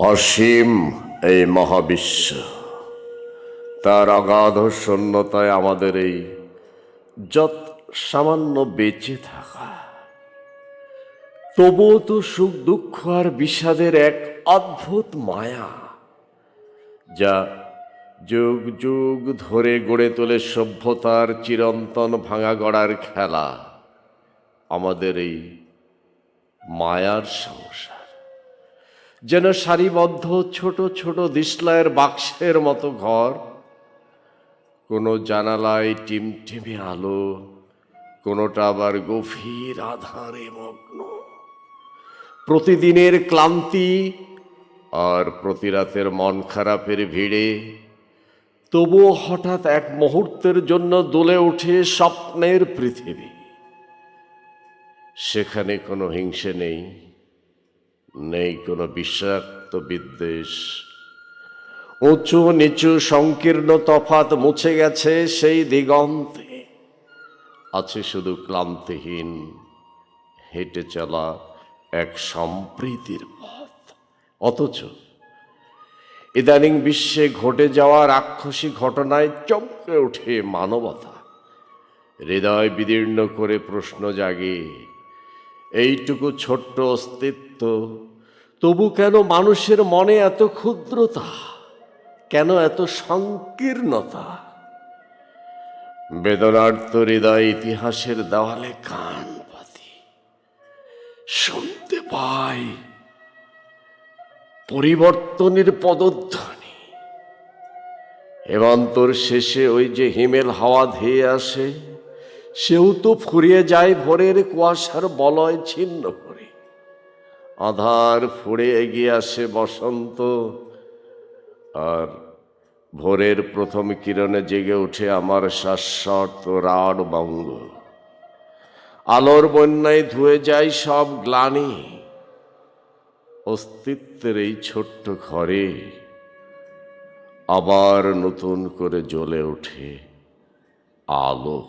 অসীম এই মহাবিশ্ব, তার অগাধ শূন্যতায় আমাদের এই যত সামান্য বেঁচে থাকা, তবুও তো সুখ দুঃখ আর বিষাদের এক অদ্ভুত মায়া, যা যুগ যুগ ধরে গড়ে তোলে সভ্যতার চিরন্তন ভাঙা গড়ার খেলা। আমাদের এই মায়ার সংসার যেন সারিবদ্ধ ছোট ছোট দিশলাইয়ের বাক্সের মতো ঘর, কোনো জানালায় টিমটিমে আলো, কোনোটা আবার গভীর আধারে মগ্ন। প্রতিদিনের ক্লান্তি আর প্রতি রাতের মন খারাপের ভিড়ে তবুও হঠাৎ এক মুহূর্তের জন্য দুলে ওঠে স্বপ্নের পৃথিবী। সেখানে কোনো হিংসে নেই, নেই কোনো বিষাক্ত বিদ্বেষ। উঁচু নিচু সংকীর্ণ তফাত মুছে গেছে সেই দিগন্তে। আছে শুধু ক্লান্তিহীন হেঁটে চলা এক সম্প্রীতির পথ। অথচ ইদানিং বিশ্বে ঘটে যাওয়া রাক্ষসী ঘটনায় চমকে ওঠে মানবতা। হৃদয় বিদীর্ণ করে প্রশ্ন জাগে, এইটুকু ছোট্ট অস্তিত্ব, তবু কেন মানুষের মনে এত ক্ষুদ্রতা, কেন এত সংকীর্ণতা? বেদনার্ত হৃদয় ইতিহাসের দেওয়ালে কান পাতি, শুনতে পাই পরিবর্তনের পদধ্বনি। হেমন্তর শেষে ওই যে হিমেল হাওয়া ধেয়ে আসে, সেও তো ফুরিয়ে যায় ভোরের কুয়াশার বলয় ছিন্ন করে। আধার ফুড়ে এগিয়ে আসে বসন্ত, আর ভোরের প্রথম কিরণে জেগে ওঠে আমার শাশ্বত রাঢ় বঙ্গ। আলোর বন্যায় ধুয়ে যায় সব গ্লানি। অস্তিত্বের এই ছোট্ট ঘরে আবার নতুন করে জ্বলে ওঠে আলো।